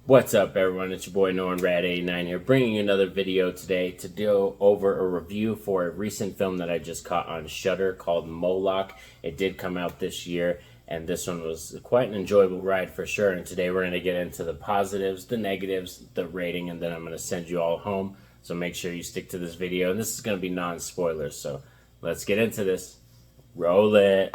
What's up, everyone? It's your boy Norman Radd89 here, bringing you another video today to go over a review for a recent film that I just caught on Shudder called Moloch. It did come out this year, and this one was quite an enjoyable ride for sure. And today we're going to get into the positives, the negatives, the rating, and then I'm going to send you all home. So make sure you stick to this video, and this is going to be non-spoilers. So let's get into this. Roll it.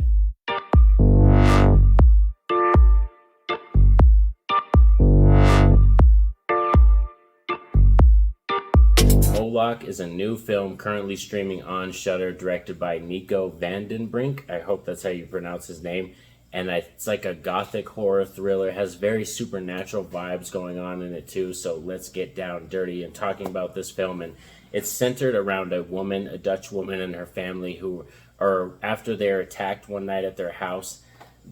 Moloch is a new film currently streaming on Shudder, directed by Nico Vandenbrink. I hope that's how you pronounce his name. And it's like a gothic horror thriller. It has very supernatural vibes going on in it too. So let's get down dirty and talking about this film. And it's centered around a woman, a Dutch woman, and her family who are, after they're attacked one night at their house,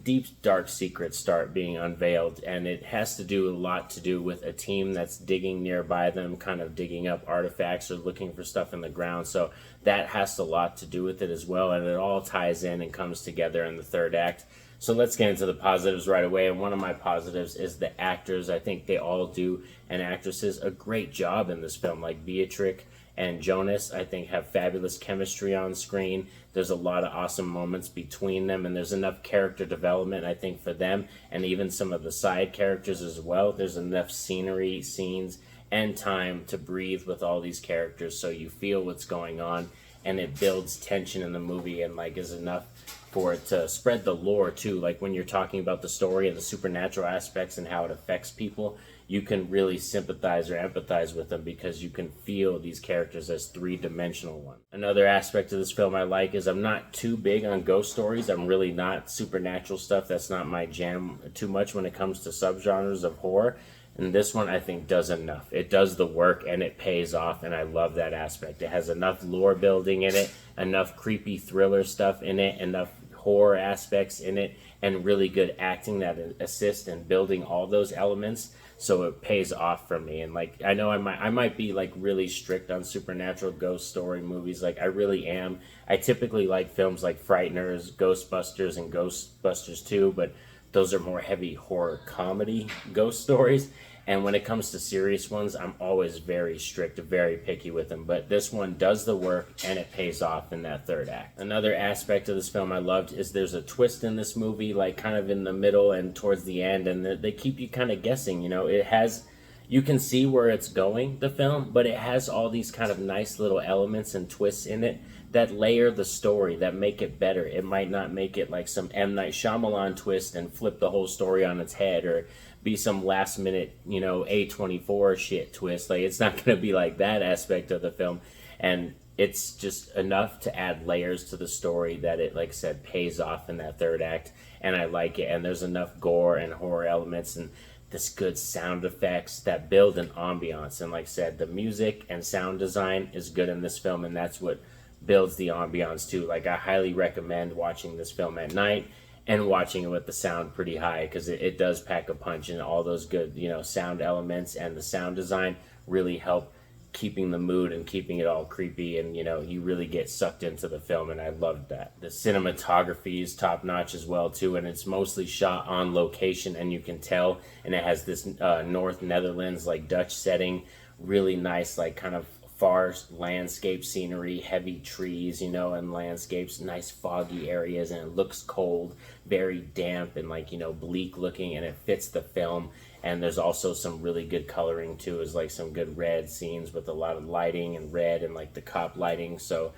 deep dark secrets start being unveiled, and it has to do a lot to do with a team that's digging nearby them, kind of digging up artifacts or looking for stuff in the ground. So that has a lot to do with it as well, and it all ties in and comes together in the third act. So let's get into the positives right away. And one of my positives is the actors. I think they all do, and actresses, a great job in this film. Like Beatrix and Jonas, I think, have fabulous chemistry on screen. There's a lot of awesome moments between them, and there's enough character development, I think, for them, and even some of the side characters as well. There's enough scenery, scenes, and time to breathe with all these characters, so you feel what's going on, and it builds tension in the movie, and like is enough for it to spread the lore too. Like when you're talking about the story and the supernatural aspects and how it affects people, you can really sympathize or empathize with them because you can feel these characters as three-dimensional ones. Another aspect of this film I like is I'm not too big on ghost stories. I'm really not supernatural stuff. That's not my jam too much when it comes to subgenres of horror. And this one, I think, does enough. It does the work, and it pays off, and I love that aspect. It has enough lore building in it, enough creepy thriller stuff in it, enough horror aspects in it, and really good acting that assist in building all those elements. So it pays off for me. And like, I know I might be like really strict on supernatural ghost story movies. Like I really am. I typically like films like Frighteners, Ghostbusters, and Ghostbusters 2, but those are more heavy horror comedy ghost stories. And when it comes to serious ones, I'm always very strict, very picky with them. But this one does the work, and it pays off in that third act. Another aspect of this film I loved is there's a twist in this movie, like kind of in the middle and towards the end, and they keep you kind of guessing. You know, it has, you can see where it's going, the film, but it has all these kind of nice little elements and twists in it that layer the story, that make it better. It might not make it like some M. Night Shyamalan twist and flip the whole story on its head, or be some last minute, A24 shit twist. Like, it's not going to be like that aspect of the film. And it's just enough to add layers to the story that it, like I said, pays off in that third act. And I like it. And there's enough gore and horror elements and this good sound effects that build an ambiance. And like I said, the music and sound design is good in this film, and that's what builds the ambiance too. Like, I highly recommend watching this film at night and watching it with the sound pretty high, because it does pack a punch, and all those good, sound elements and the sound design really help keeping the mood and keeping it all creepy, and you really get sucked into the film, and I loved that. The cinematography is top notch as well too, and it's mostly shot on location, and you can tell, and it has this North Netherlands like Dutch setting, really nice, like kind of far landscape scenery, heavy trees, and landscapes, nice foggy areas, and it looks cold, very damp and like, bleak looking, and it fits the film. And there's also some really good coloring too, is like some good red scenes with a lot of lighting and red and like the cop lighting. So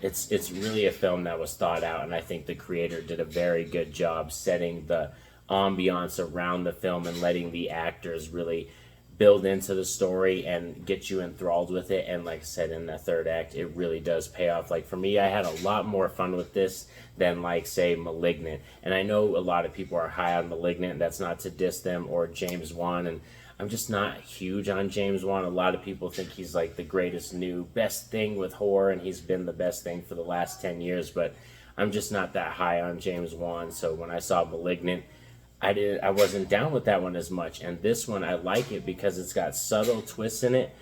it's really a film that was thought out, and I think the creator did a very good job setting the ambiance around the film and letting the actors really build into the story and get you enthralled with it. And like I said, in the third act, it really does pay off. Like for me, I had a lot more fun with this than like, say, Malignant. And I know a lot of people are high on Malignant. That's not to diss them, or James Wan. And I'm just not huge on James Wan. A lot of people think he's like the greatest new best thing with horror, and he's been the best thing for the last 10 years. But I'm just not that high on James Wan. So when I saw Malignant, I wasn't down with that one as much. And this one, I like it because it's got subtle twists in it,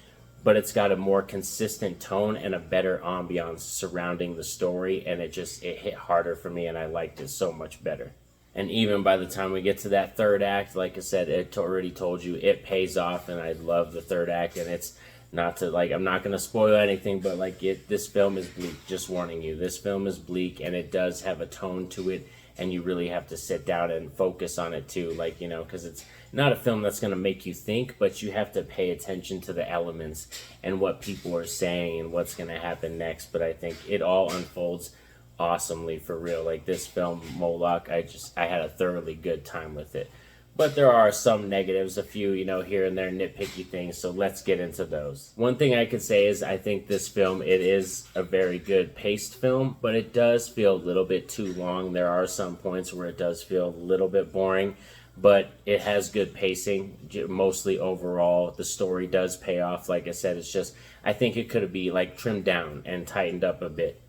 but it's got a more consistent tone and a better ambiance surrounding the story, and it hit harder for me, and I liked it so much better. And even by the time we get to that third act, like I said, it already told you it pays off, and I love the third act. And it's not to like, I'm not going to spoil anything, but like this film is bleak. Just warning you, this film is bleak, and it does have a tone to it, and you really have to sit down and focus on it too. Like, you know, because it's not a film that's going to make you think, but you have to pay attention to the elements and what people are saying and what's going to happen next. But I think it all unfolds awesomely for real. Like this film Moloch, I had a thoroughly good time with it. But there are some negatives, a few, you know, here and there nitpicky things, so let's get into those. One thing I could say is I think this film, it is a very good paced film, but it does feel a little bit too long. There are some points where it does feel a little bit boring, but it has good pacing. Mostly overall, the story does pay off. Like I said, it's just, I think it could be like trimmed down and tightened up a bit.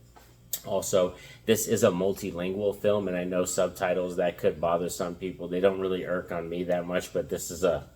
Also, this is a multilingual film, and I know subtitles that could bother some people. They don't really irk on me that much, but this is a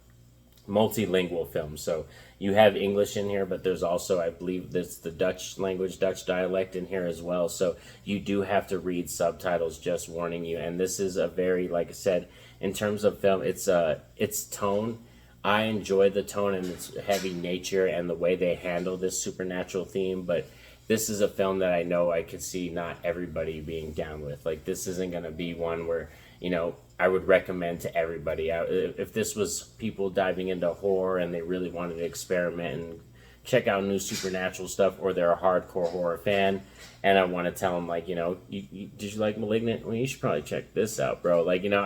multilingual film. So you have English in here, but there's also, I believe, there's the Dutch language, Dutch dialect in here as well. So you do have to read subtitles, just warning you. And this is a very, like I said, in terms of film, it's tone. I enjoy the tone and its heavy nature and the way they handle this supernatural theme, but this is a film that I know I could see not everybody being down with. Like, this isn't going to be one where, you know, I would recommend to everybody. If this was people diving into horror and they really wanted to experiment and check out new supernatural stuff, or they're a hardcore horror fan, and I want to tell them, like, you know, did you like Malignant? Well, you should probably check this out, bro. Like, you know,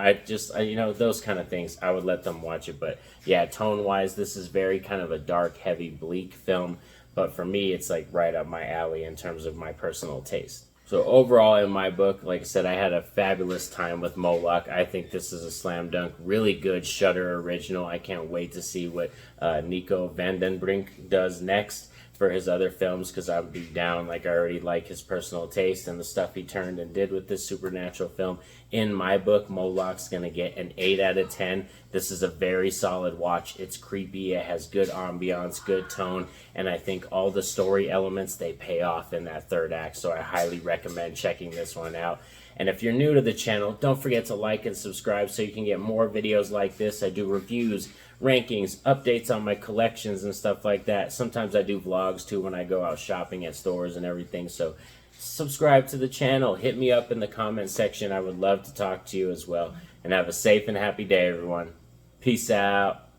you know, those kind of things, I would let them watch it. But yeah, tone-wise, this is very kind of a dark, heavy, bleak film. But for me, it's like right up my alley in terms of my personal taste. So overall, in my book, like I said, I had a fabulous time with Moloch. I think this is a slam dunk. Really good Shudder original. I can't wait to see what Nico van den Brink does next for his other films, because I'd be down. Like, I already like his personal taste and the stuff he turned and did with this supernatural film. In my book, Moloch's going to get an 8 out of 10. This is a very solid watch. It's creepy. It has good ambiance, good tone, and I think all the story elements, they pay off in that third act, so I highly recommend checking this one out. And if you're new to the channel, don't forget to like and subscribe so you can get more videos like this. I do reviews, rankings, updates on my collections and stuff like that. Sometimes I do vlogs too when I go out shopping at stores and everything. So subscribe to the channel. Hit me up in the comment section. I would love to talk to you as well. And have a safe and happy day, everyone. Peace out.